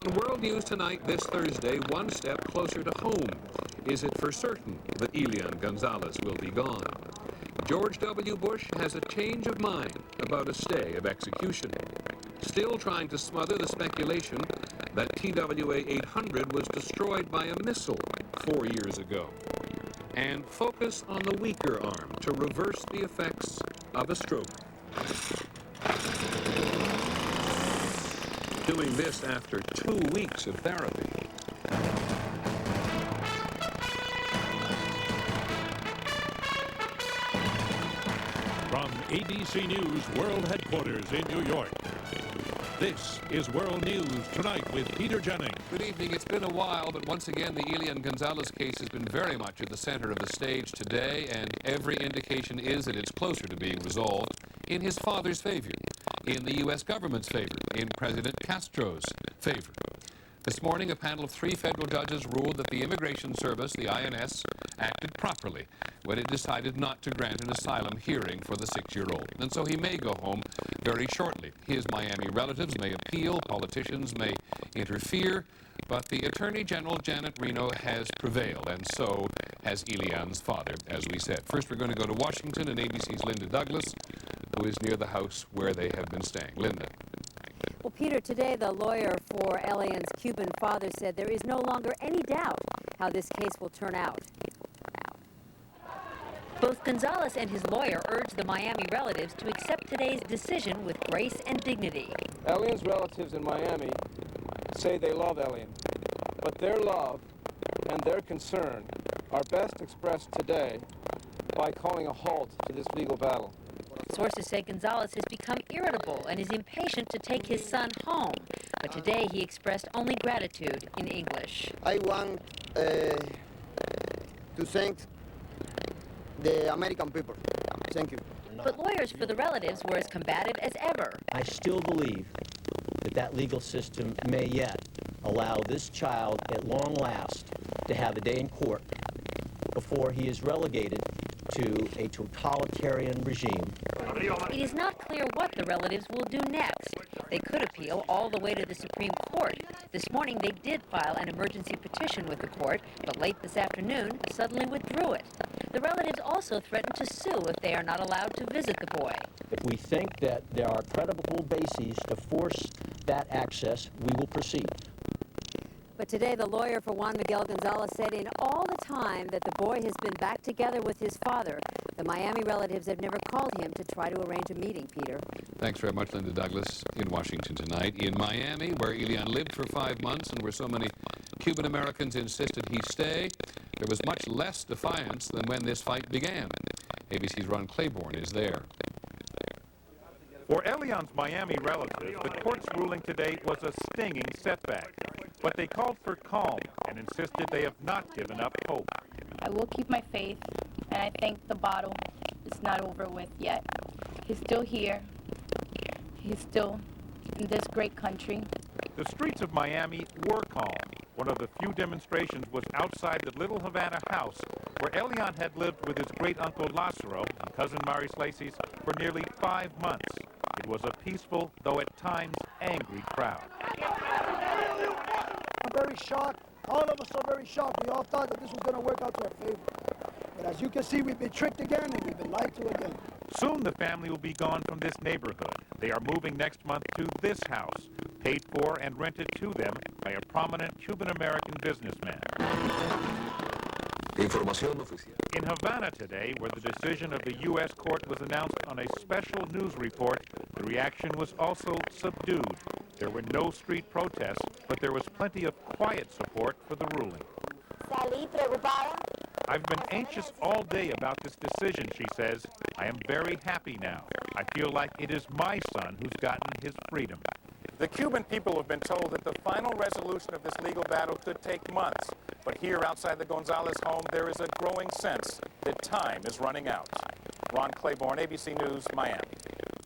In World News Tonight this Thursday, one step closer to home. Is it for certain that Elian Gonzalez will be gone? George W. Bush has a change of mind about a stay of execution. Still trying to smother the speculation that TWA-800 was destroyed by a missile 4 years ago. And focus on the weaker arm to reverse the effects of a stroke. Doing this after 2 weeks of therapy. From ABC News World Headquarters in New York, this is World News Tonight with Peter Jennings. Good evening. It's been a while, but once again, the Elian Gonzalez case has been very much at the center of the stage today, and every indication is that it's closer to being resolved in his father's favor, in the U.S. government's favor, in President Castro's favor. This morning, a panel of 3 federal judges ruled that the Immigration Service, the INS, acted properly when it decided not to grant an asylum hearing for the 6-year-old. And so he may go home very shortly. His Miami relatives may appeal, politicians may interfere, but the Attorney General, Janet Reno, has prevailed, and so has Elian's father, as we said. First, we're going to go to Washington and ABC's Linda Douglas, who is near the house where they have been staying. Linda. Well, Peter, today the lawyer for Elian's Cuban father said there is no longer any doubt how this case will turn out. Both Gonzalez and his lawyer urged the Miami relatives to accept today's decision with grace and dignity. Elian's relatives in Miami say they love Elian, but their love and their concern are best expressed today by calling a halt to this legal battle. Sources say Gonzalez has become irritable and is impatient to take his son home. But today he expressed only gratitude in English. I want to thank the American people. Thank you. But lawyers for the relatives were as combative as ever. I still believe that that legal system may yet allow this child at long last to have a day in court before he is relegated to a totalitarian regime. It is not clear what the relatives will do next. They could appeal all the way to the Supreme Court. This morning they did file an emergency petition with the court, but late this afternoon suddenly withdrew it. The relatives also threatened to sue if they are not allowed to visit the boy. If we think that there are credible bases to force that access, we will proceed. But today, the lawyer for Juan Miguel Gonzalez said in all the time that the boy has been back together with his father, the Miami relatives have never called him to try to arrange a meeting, Peter. Thanks very much, Linda Douglas, in Washington tonight. In Miami, where Elian lived for 5 months and where so many Cuban Americans insisted he stay, there was much less defiance than when this fight began. ABC's Ron Claiborne is there. For Elian's Miami relatives, the court's ruling today was a stinging setback. But they called for calm and insisted they have not given up hope. I will keep my faith, and I think the battle is not over with yet. He's still here. He's still in this great country. The streets of Miami were calm. One of the few demonstrations was outside the Little Havana house where Elian had lived with his great-uncle Lazaro and cousin Maris Laces for nearly 5 months. It was a peaceful, though at times angry crowd. I'm very shocked. All of us are very shocked. We all thought that this was going to work out to our favor. But as you can see, we've been tricked again and we've been lied to again. Soon the family will be gone from this neighborhood. They are moving next month to this house, paid for and rented to them by a prominent Cuban-American businessman. In Havana today, where the decision of the U.S. court was announced on a special news report, the reaction was also subdued. There were no street protests, but there was plenty of quiet support for the ruling. I've been anxious all day about this decision, she says. I am very happy now. I feel like it is my son who's gotten his freedom. The Cuban people have been told that the final resolution of this legal battle could take months. But here outside the Gonzalez home, there is a growing sense that time is running out. Ron Claiborne, ABC News, Miami.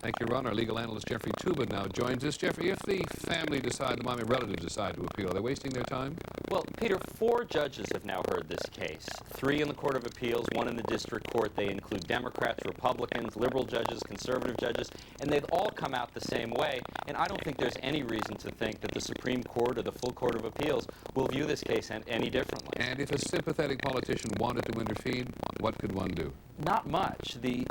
Thank you, Ron. Our legal analyst, Jeffrey Tubin, now joins us. Jeffrey, if the family decide, the mommy relatives decide to appeal, are they wasting their time? Well, Peter, 4 judges have now heard this case. 3 in the Court of Appeals, 1 in the District Court. They include Democrats, Republicans, liberal judges, conservative judges, and they've all come out the same way. And I don't think there's any reason to think that the Supreme Court or the full Court of Appeals will view this case any differently. And if a sympathetic politician wanted to intervene, what could one do? Not much. The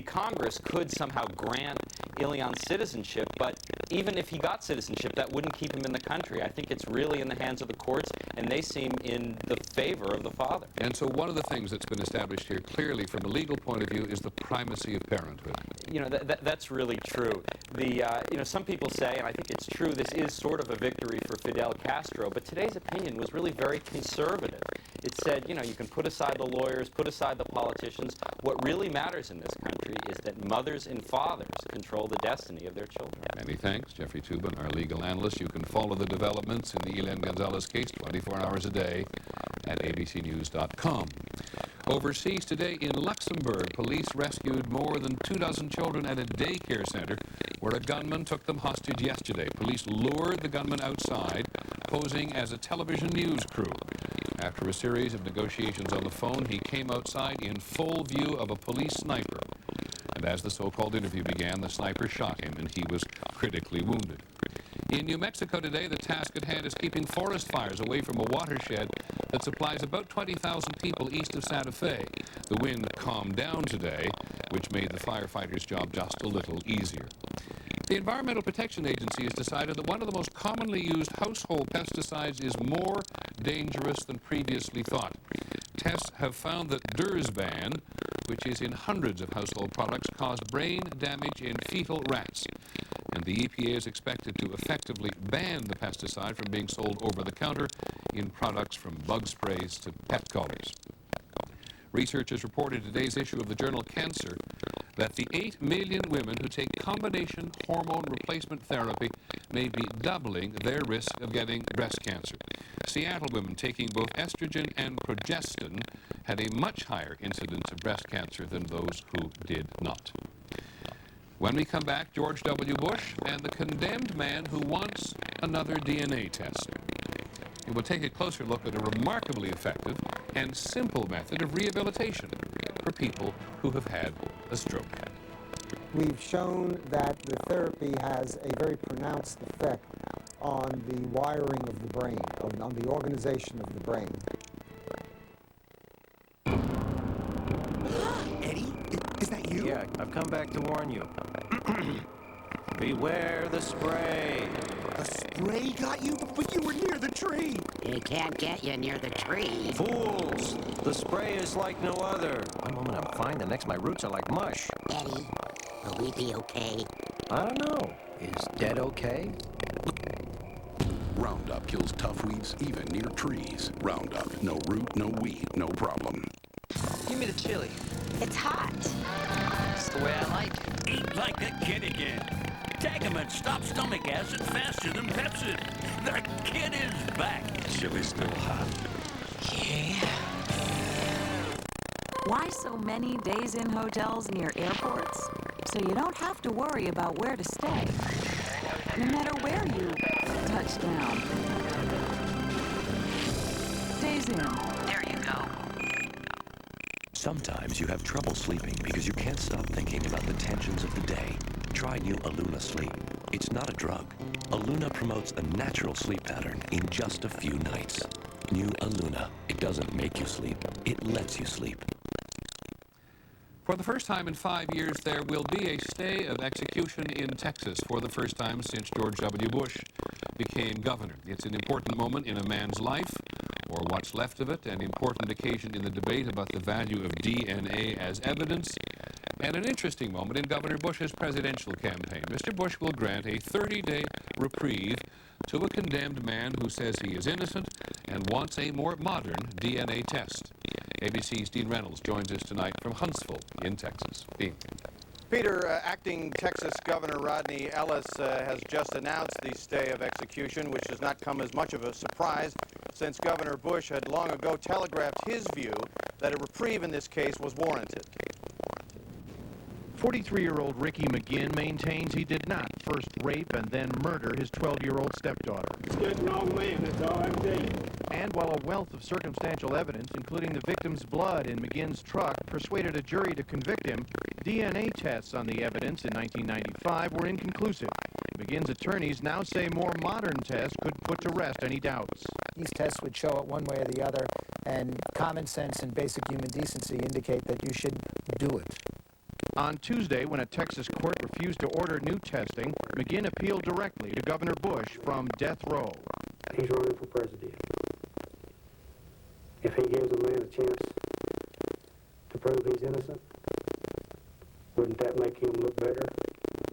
Congress could somehow grant Elian citizenship, but even if he got citizenship, that wouldn't keep him in the country. I think it's really in the hands of the courts, and they seem in the favor of the father. And so one of the things that's been established here clearly from a legal point of view is the primacy of parenthood. You know, that's really true. You know, some people say, and I think it's true, this is sort of a victory for Fidel Castro, but today's opinion was really very conservative. It said, you know, you can put aside the lawyers, put aside the politicians. What really matters in this country is that mothers and fathers control the destiny of their children. Many thanks, Jeffrey Tubin, our legal analyst. You can follow the developments in the Elian Gonzalez case 24 hours a day at abcnews.com. Overseas today in Luxembourg, police rescued more than 24 children at a daycare center where a gunman took them hostage yesterday. Police lured the gunman outside, posing as a television news crew. After a series of negotiations on the phone, he came outside in full view of a police sniper. And as the so-called interview began, the sniper shot him, and he was critically wounded. In New Mexico today, the task at hand is keeping forest fires away from a watershed that supplies about 20,000 people east of Santa Fe. The wind calmed down today, which made the firefighters' job just a little easier. The Environmental Protection Agency has decided that one of the most commonly used household pesticides is more dangerous than previously thought. Tests have found that Dursban, which is in hundreds of household products, caused brain damage in fetal rats. And the EPA is expected to effectively ban the pesticide from being sold over the counter in products from bug sprays to pet collars. Researchers reported in today's issue of the journal Cancer that the 8 million women who take combination hormone replacement therapy may be doubling their risk of getting breast cancer. Seattle women taking both estrogen and progestin had a much higher incidence of breast cancer than those who did not. When we come back, George W. Bush and the condemned man who wants another DNA test. And we'll take a closer look at a remarkably effective and simple method of rehabilitation for people who have had a stroke. We've shown that the therapy has a very pronounced effect on the wiring of the brain, on the organization of the brain. Eddie, is that you? Yeah, I've come back to warn you. Beware the spray. The spray got you? But you were near the tree. It can't get you near the tree. Fools! The spray is like no other. One moment I'm fine, the next my roots are like mush. Eddie, will we be okay? I don't know. Is dead okay? Roundup kills tough weeds even near trees. Roundup, no root, no weed, no problem. Give me the chili. It's hot. It's the way I like it. Eat like a kid again. Tagamet stops stomach acid faster than Pepsi. The kid is back. Chili's still hot. Yeah. Why so many days-in hotels near airports? So you don't have to worry about where to stay, no matter where you touch down. Days In. There you go. Sometimes you have trouble sleeping because you can't stop thinking about the tensions of the day. Try new Aluna Sleep. It's not a drug. Aluna promotes a natural sleep pattern in just a few nights. New Aluna. It doesn't make you sleep. It lets you sleep. For the first time in 5 years, there will be a stay of execution in Texas for the first time since George W. Bush became governor. It's an important moment in a man's life, or what's left of it, an important occasion in the debate about the value of DNA as evidence, and an interesting moment in Governor Bush's presidential campaign. Mr. Bush will grant a 30-day reprieve to a condemned man who says he is innocent and wants a more modern DNA test. ABC's Dean Reynolds joins us tonight from Huntsville in Texas. Dean. Peter, acting Texas Governor Rodney Ellis has just announced the stay of execution, which does not come as much of a surprise since Governor Bush had long ago telegraphed his view that a reprieve in this case was warranted. 43-year-old Ricky McGinn maintains he did not first rape and then murder his 12-year-old stepdaughter. It's getting wrong man, that's all I'm saying. And while a wealth of circumstantial evidence, including the victim's blood in McGinn's truck, persuaded a jury to convict him, DNA tests on the evidence in 1995 were inconclusive. McGinn's attorneys now say more modern tests could put to rest any doubts. These tests would show it one way or the other, and common sense and basic human decency indicate that you should do it. On Tuesday, when a Texas court refused to order new testing, McGinn appealed directly to Governor Bush from death row. He's running for president. If he gives a man a chance to prove he's innocent, wouldn't that make him look better?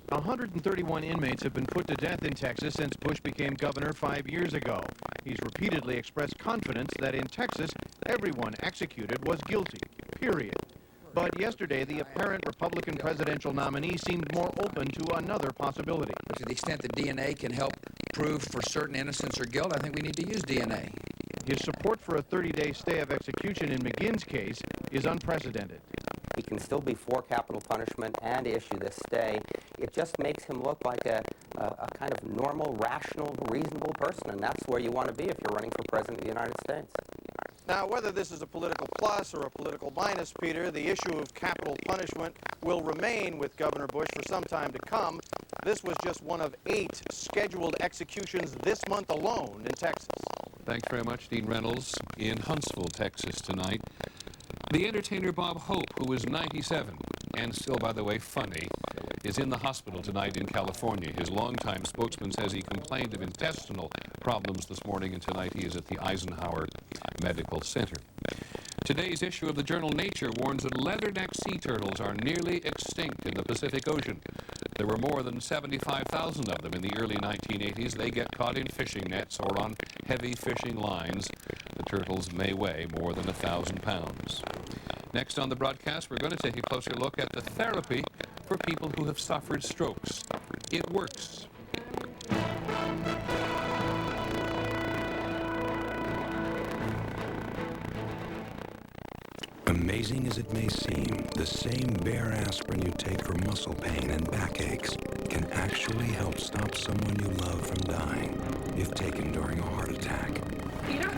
131 inmates have been put to death in Texas since Bush became governor 5 years ago. He's repeatedly expressed confidence that in Texas, everyone executed was guilty, period. But yesterday, the apparent Republican presidential nominee seemed more open to another possibility. To the extent that DNA can help prove for certain innocence or guilt, I think we need to use DNA. His support for a 30-day stay of execution in McGinn's case is unprecedented. He can still be for capital punishment and issue this stay. It just makes him look like a kind of normal, rational, reasonable person, and that's where you want to be if you're running for president of the United States. Now, whether this is a political plus or a political minus, Peter, the issue of capital punishment will remain with Governor Bush for some time to come. This was just one of 8 scheduled executions this month alone in Texas. Thanks very much, Dean Reynolds, in Huntsville, Texas tonight. The entertainer Bob Hope, who is 97 and still, by the way, funny, is in the hospital tonight in California. His longtime spokesman says he complained of intestinal problems this morning, and tonight he is at the Eisenhower Medical Center. Today's issue of the journal Nature warns that leatherneck sea turtles are nearly extinct in the Pacific Ocean. There were more than 75,000 of them in the early 1980s. They get caught in fishing nets or on heavy fishing lines. The turtles may weigh more than 1,000 pounds. Next on the broadcast, we're going to take a closer look at the therapy for people who have suffered strokes. It works. Amazing as it may seem, the same Bayer aspirin you take for muscle pain and backaches can actually help stop someone you love from dying if taken during a heart attack. Peter?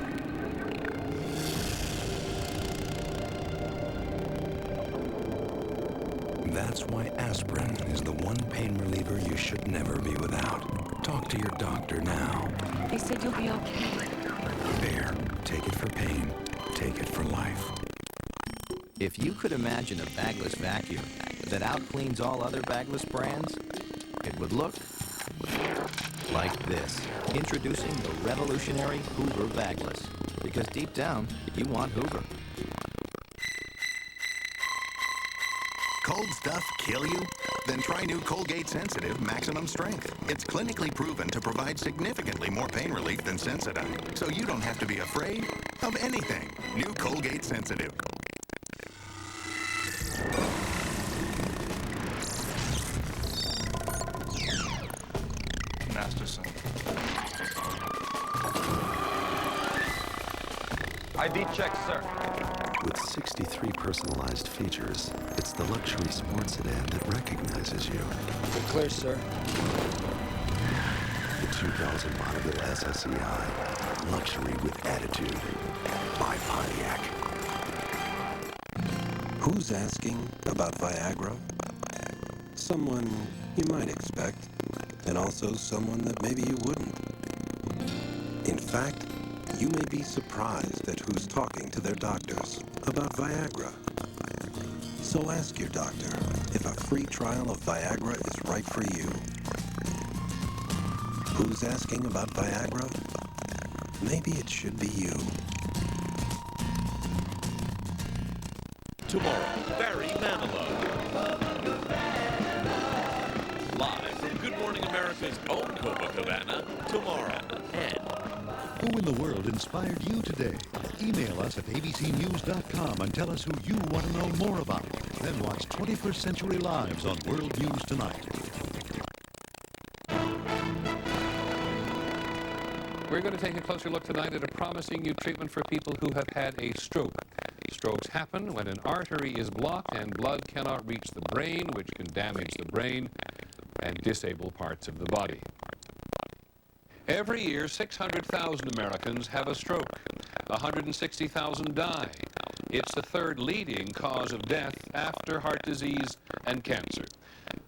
That's why aspirin is the one pain reliever you should never be without. Talk to your doctor now. They said you'll be okay. Bayer, take it for pain, take it for life. If you could imagine a bagless vacuum that outcleans all other bagless brands, it would look like this. Introducing the revolutionary Hoover Bagless. Because deep down, you want Hoover. Cold stuff kill you? Then try new Colgate Sensitive Maximum Strength. It's clinically proven to provide significantly more pain relief than Sensodyne, so you don't have to be afraid of anything. New Colgate Sensitive. Masterson. ID check, sir. With 63 personalized features, it's the luxury sports sedan that recognizes you. You're clear, sir. The 2000 Bonneville SSEI. Luxury with attitude. By Pontiac. Who's asking about Viagra? Someone you might expect, and also someone that maybe you wouldn't. In fact, you may be surprised at who's talking to their doctors about Viagra. So ask your doctor if a free trial of Viagra is right for you. Who's asking about Viagra? Maybe it should be you. Tomorrow, Barry Manilow. Live from Good Morning America's own Copacabana, tomorrow. And who in the world inspired you today? Email us at abcnews.com and tell us who you want to know more about. Then watch 21st Century Lives on World News Tonight. We're going to take a closer look tonight at a promising new treatment for people who have had a stroke. Strokes happen when an artery is blocked and blood cannot reach the brain, which can damage the brain and disable parts of the body. Every year, 600,000 Americans have a stroke. 160,000 die. It's the third leading cause of death after heart disease and cancer.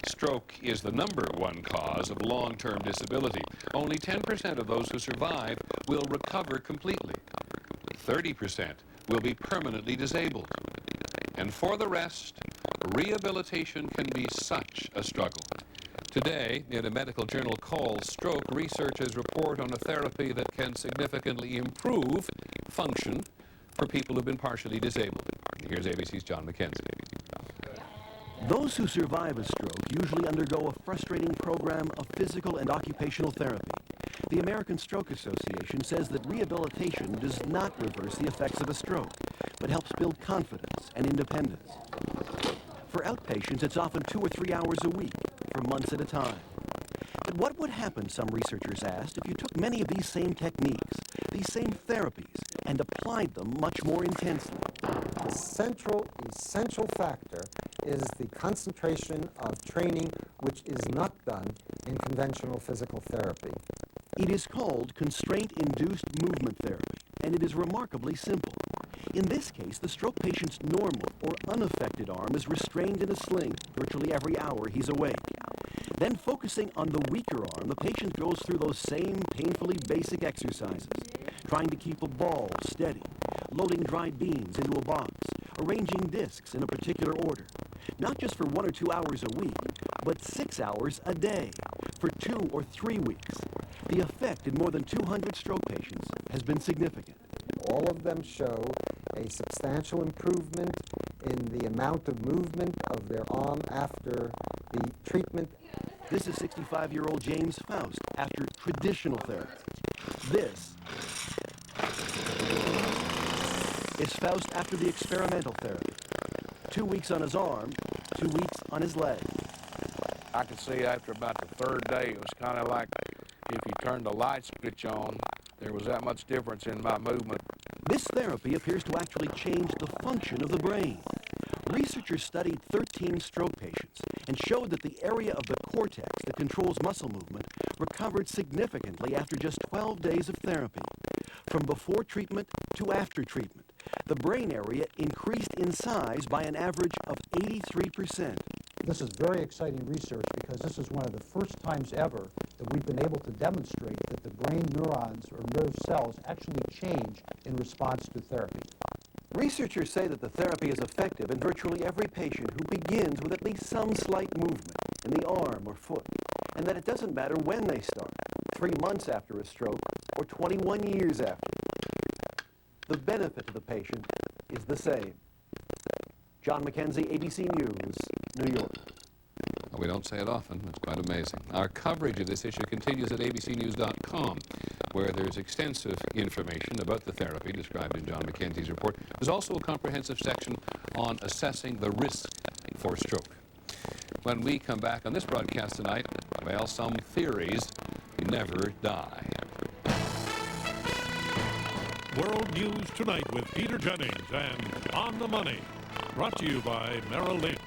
Stroke is the #1 cause of long-term disability. Only 10% of those who survive will recover completely. 30% will be permanently disabled. And for the rest, rehabilitation can be such a struggle. Today, in a medical journal called Stroke, researchers report on a therapy that can significantly improve function for people who've been partially disabled. Here's ABC's John McKenzie. Those who survive a stroke usually undergo a frustrating program of physical and occupational therapy. The American Stroke Association says that rehabilitation does not reverse the effects of a stroke, but helps build confidence and independence. For outpatients, it's often 2 or 3 hours a week, for months at a time. But what would happen, some researchers asked, if you took many of these same techniques, these same therapies, and applied them much more intensely? The central, essential factor is the concentration of training which is not done in conventional physical therapy. It is called constraint-induced movement therapy, and it is remarkably simple. In this case, the stroke patient's normal or unaffected arm is restrained in a sling virtually every hour he's awake. Then, focusing on the weaker arm, the patient goes through those same painfully basic exercises, trying to keep a ball steady, loading dry beans into a box, arranging discs in a particular order, not just for 1 or 2 hours a week, but 6 hours a day, for 2 or 3 weeks. The effect in more than 200 stroke patients has been significant. All of them show a substantial improvement in the amount of movement of their arm after the treatment. This is 65-year-old James Faust after traditional therapy. This is Faust after the experimental therapy. 2 weeks on his arm, 2 weeks on his leg. I could see after about the third day, it was kind of like if you turned the light switch on, there was that much difference in my movement. This therapy appears to actually change the function of the brain. Researchers studied 13 stroke patients and showed that the area of the cortex that controls muscle movement recovered significantly after just 12 days of therapy. From before treatment to after treatment, the brain area increased in size by an average of 83%. This is very exciting research because this is one of the first times ever that we've been able to demonstrate that the brain neurons or nerve cells actually change in response to therapy. Researchers say that the therapy is effective in virtually every patient who begins with at least some slight movement in the arm or foot, and that it doesn't matter when they start, 3 months after a stroke or 21 years after. The benefit to the patient is the same. John McKenzie, ABC News, New York. We don't say it often. It's quite amazing. Our coverage of this issue continues at abcnews.com, where there's extensive information about the therapy described in John McKenzie's report. There's also a comprehensive section on assessing the risk for stroke. When we come back on this broadcast tonight, well, some theories never die. World News Tonight with Peter Jennings and On the Money. Brought to you by Merrill Lynch.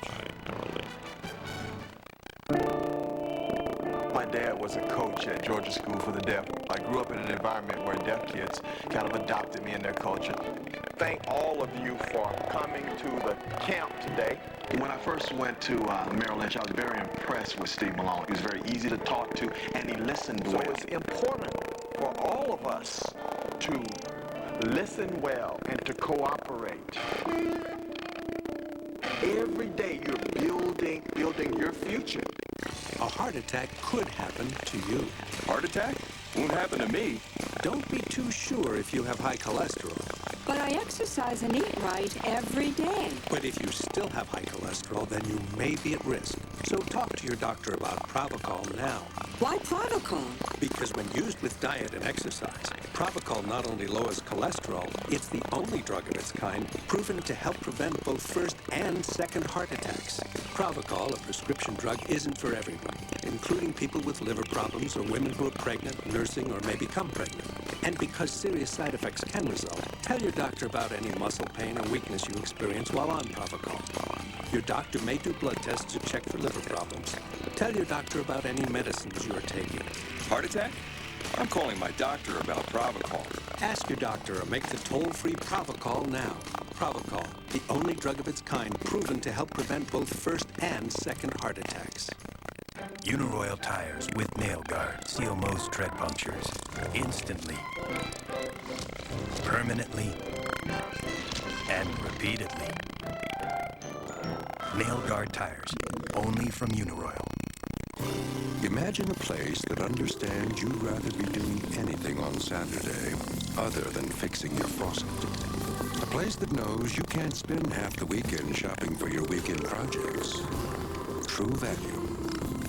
My dad was a coach at Georgia School for the Deaf. I grew up in an environment where deaf kids kind of adopted me in their culture. Thank all of you for coming to the camp today. When I first went to Merrill Lynch, I was very impressed with Steve Malone. He was very easy to talk to, and he listened well. So it's important for all of us to listen well and to cooperate. Every day you're building your future. A heart attack could happen to you. Heart attack? Won't happen to me. Don't be too sure if you have high cholesterol. But I exercise and eat right every day. But if you still have high cholesterol, then you may be at risk. So talk to your doctor about Pravachol now. Why Pravachol? Because when used with diet and exercise, Pravachol not only lowers cholesterol, it's the only drug of its kind proven to help prevent both first and second heart attacks. Pravachol, a prescription drug, isn't for everyone, including people with liver problems or women who are pregnant, nursing, or may become pregnant. And because serious side effects can result, tell your doctor about any muscle pain or weakness you experience while on Provocol. Your doctor may do blood tests to check for liver problems. Tell your doctor about any medicines you are taking. Heart attack? I'm calling my doctor about Provocol. Ask your doctor or make the toll-free Provocol now. Provocol, the only drug of its kind proven to help prevent both first and second heart attacks. Uniroyal tires with nail guard seal most tread punctures instantly, permanently, and repeatedly. Nail guard tires, only from Uniroyal. Imagine a place that understands you'd rather be doing anything on Saturday other than fixing your faucet. A place that knows you can't spend half the weekend shopping for your weekend projects. True Value.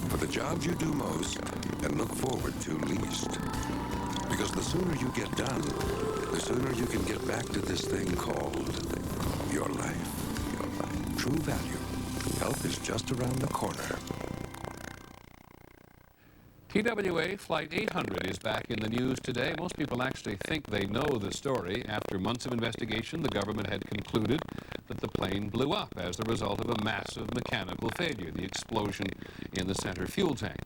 For the jobs you do most and look forward to least. Because the sooner you get done, the sooner you can get back to this thing called your life. True Value. Help is just around the corner. TWA Flight 800 is back in the news today. Most people actually think they know the story. After months of investigation, the government had concluded that the plane blew up as a result of a massive mechanical failure, the explosion in the center fuel tank.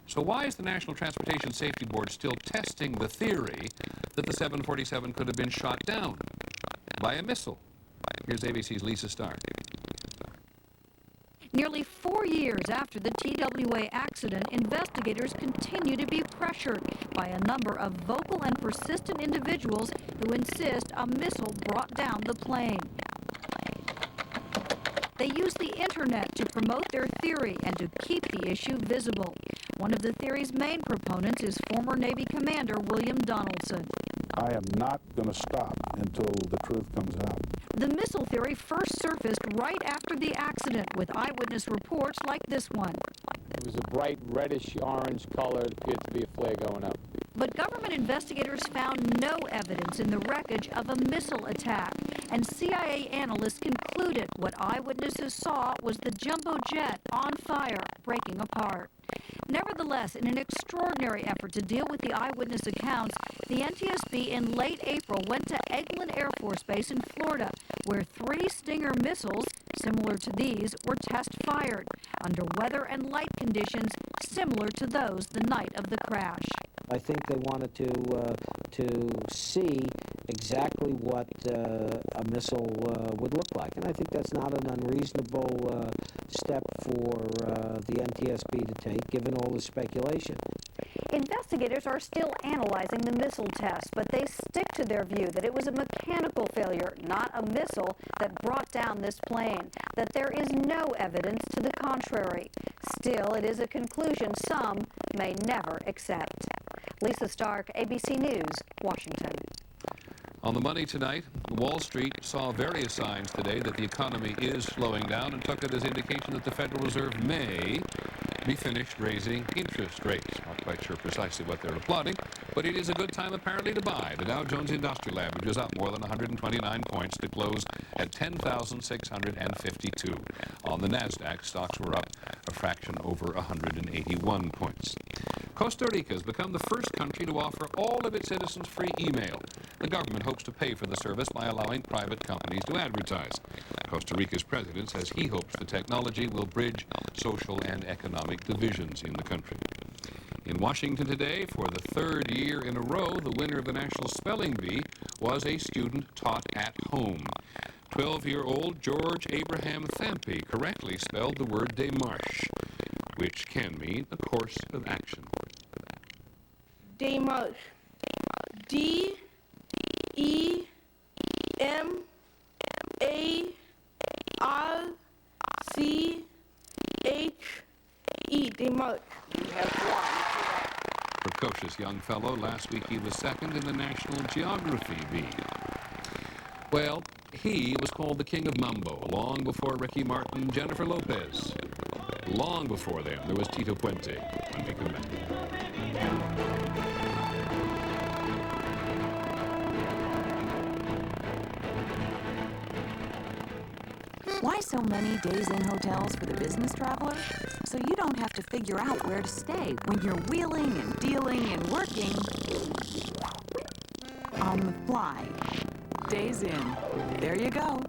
So why is the National Transportation Safety Board still testing the theory that the 747 could have been shot down by a missile? Here's ABC's Lisa Stark. Nearly 4 years after the TWA accident, investigators continue to be pressured by a number of vocal and persistent individuals who insist a missile brought down the plane. They use the internet to promote their theory and to keep the issue visible. One of the theory's main proponents is former Navy Commander William Donaldson. I am not going to stop until the truth comes out. The missile theory first surfaced right after the accident, with eyewitness reports like this one. It was a bright reddish-orange color. It appeared to be a flare going up. But government investigators found no evidence in the wreckage of a missile attack, and CIA analysts concluded what eyewitnesses saw was the jumbo jet on fire, breaking apart. Nevertheless, in an extraordinary effort to deal with the eyewitness accounts, the NTSB in late April went to Eglin Air Force Base in Florida, where 3 Stinger missiles, similar to these, were test-fired under weather and light conditions similar to those the night of the crash. I think they wanted to see exactly what a missile would look like, and I think that's not an unreasonable step for the NTSB to take, given all the speculation. Investigators are still analyzing the missile test, but they stick to their view that it was a mechanical failure, not a missile, that brought down this plane, that there is no evidence to the contrary. Still, it is a conclusion some may never accept. Lisa Stark, ABC News, Washington. On the money tonight, Wall Street saw various signs today that the economy is slowing down and took it as indication that the Federal Reserve may be finished raising interest rates. Not quite sure precisely what they're applauding, but it is a good time apparently to buy. The Dow Jones Industrial Average is up more than 129 points to close at 10,652. On the NASDAQ, stocks were up a fraction over 181 points. Costa Rica has become the first country to offer all of its citizens free email. The government hopes to pay for the service by allowing private companies to advertise. Costa Rica's president says he hopes the technology will bridge social and economic divisions in the country. In Washington today, for the 3rd year in a row, the winner of the National Spelling Bee was a student taught at home. 12-year-old George Abraham Thampi correctly spelled the word démarche, which can mean a course of action. Démarche. D-E-M-A-R-C-H-E. Démarche. Precocious young fellow. Last week he was second in the National Geography Bee. Well, he was called the King of Mambo long before Ricky Martin, Jennifer Lopez. Long before them, there was Tito Puente. When we come back. Why so many days-in hotels for the business traveler? So you don't have to figure out where to stay when you're wheeling and dealing and working fly. Days in. There you go.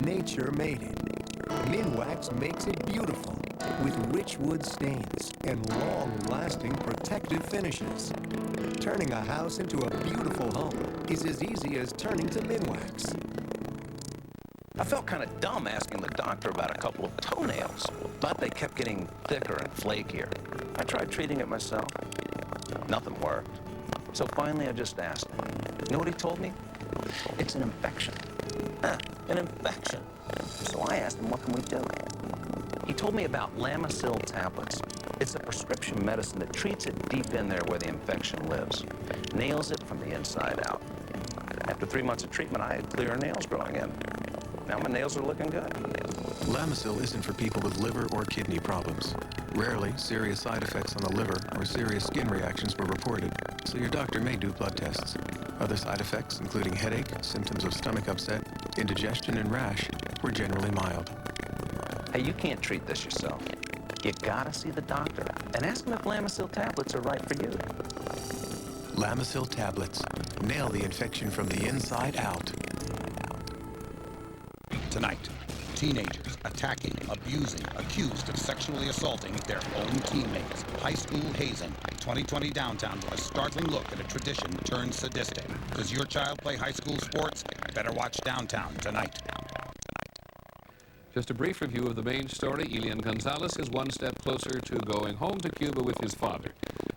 Nature made it. Minwax makes it beautiful with rich wood stains and long-lasting protective finishes. Turning a house into a beautiful home is as easy as turning to Minwax. I felt kind of dumb asking the doctor about a couple of toenails, but they kept getting thicker and flakier. I tried treating it myself. Nothing worked. So finally I just asked him. You know what he told me? It's an infection. An infection. So I asked him, what can we do? He told me about Lamisil tablets. It's a prescription medicine that treats it deep in there where the infection lives. Nails it from the inside out. After 3 months of treatment, I had clearer nails growing in. Now my nails are looking good. Lamisil isn't for people with liver or kidney problems. Rarely, serious side effects on the liver or serious skin reactions were reported, so your doctor may do blood tests. Other side effects, including headache, symptoms of stomach upset, indigestion, and rash, were generally mild. Hey, you can't treat this yourself. You gotta see the doctor and ask him if Lamisil tablets are right for you. Lamisil tablets. Nail the infection from the inside out. Tonight, teenagers attacking, abusing, accused of sexually assaulting their own teammates. High school hazing. 2020 Downtown with a startling look at a tradition turned sadistic. Does your child play high school sports? Better watch Downtown tonight. Just a brief review of the main story. Elian Gonzalez is one step closer to going home to Cuba with his father.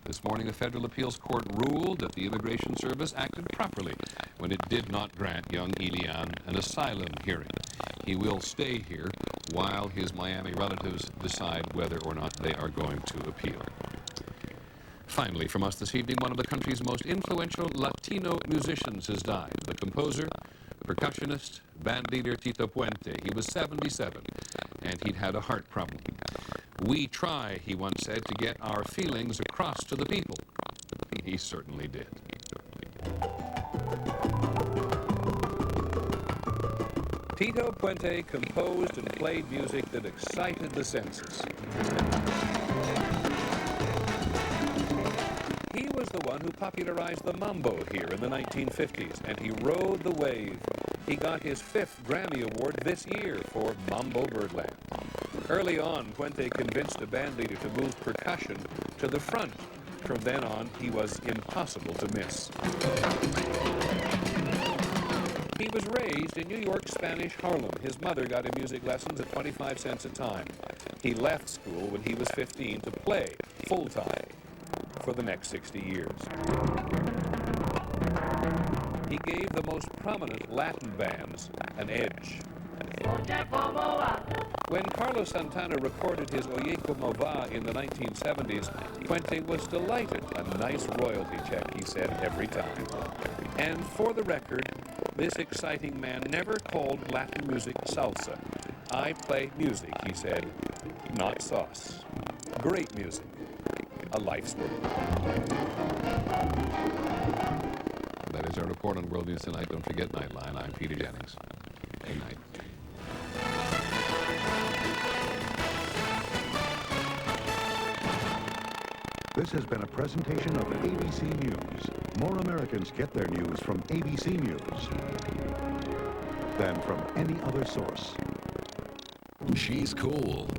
This morning, a federal appeals court ruled that the Immigration Service acted properly when it did not grant young Elian an asylum hearing. He will stay here while his Miami relatives decide whether or not they are going to appeal. Finally, from us this evening, one of the country's most influential Latino musicians has died. The composer, percussionist, band leader Tito Puente. He was 77, and he'd had a heart problem. We try, he once said, to get our feelings across to the people. He certainly did. Tito Puente composed and played music that excited the senses. He was the one who popularized the mambo here in the 1950s, and he rode the wave. He got his 5th Grammy Award this year for Mambo Birdland. Early on, Puente convinced a band leader to move percussion to the front. From then on, he was impossible to miss. He was raised in New York's Spanish Harlem. His mother got him music lessons at 25 cents a time. He left school when he was 15 to play full-time for the next 60 years. He gave the most prominent Latin bands an edge. When Carlos Santana recorded his Oye Como Va in the 1970s, Puente was delighted. A nice royalty check, he said, every time. And for the record, this exciting man never called Latin music salsa. I play music, he said, not sauce. Great music. A life's work. That is our report on World News Tonight. Don't forget Nightline. I'm Peter Jennings. Good night. This has been a presentation of ABC News. More Americans get their news from ABC News than from any other source. She's cool,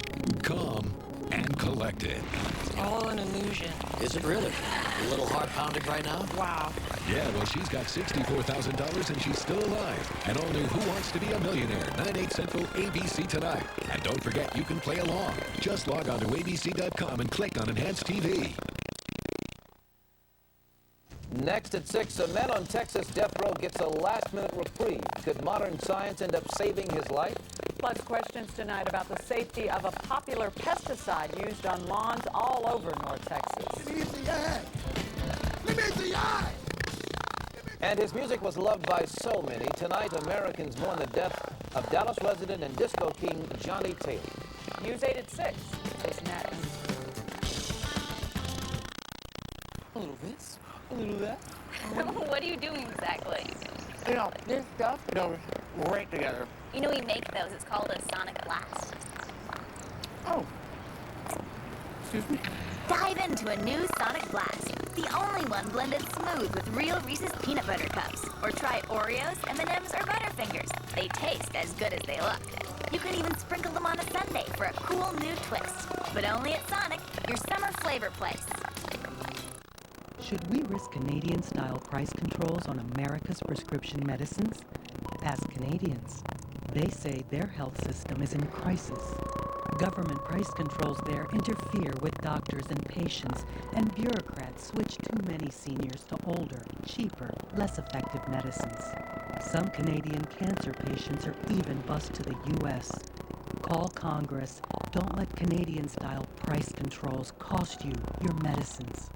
calm, and collected. It's all an illusion. Is it really? A little heart pounding right now? Wow. Yeah, well, she's got $64,000 and she's still alive. And all new Who Wants to Be a Millionaire, 9/8 Central, ABC Tonight. And don't forget, you can play along. Just log on to abc.com and click on Enhanced TV. Next at 6, a man on Texas death row gets a last-minute reprieve. Could modern science end up saving his life? Plus questions tonight about the safety of a popular pesticide used on lawns all over North Texas. And his music was loved by so many. Tonight, Americans mourn the death of Dallas resident and disco king Johnny Taylor. News 8 at 6 is next. A little this, a little that. What are you doing exactly? You know, this stuff goes great together. You know we make those. It's called a Sonic Blast. Oh. Excuse me. Dive into a new Sonic Blast, the only one blended smooth with real Reese's peanut butter cups. Or try Oreos, M&Ms, or Butterfingers. They taste as good as they look. You can even sprinkle them on a sundae for a cool new twist. But only at Sonic, your summer flavor place. Should we risk Canadian-style price controls on America's prescription medicines? Ask Canadians. They say their health system is in crisis. Government price controls there interfere with doctors and patients, and bureaucrats switch too many seniors to older, cheaper, less effective medicines. Some Canadian cancer patients are even bused to the U.S. Call Congress. Don't let Canadian-style price controls cost you your medicines.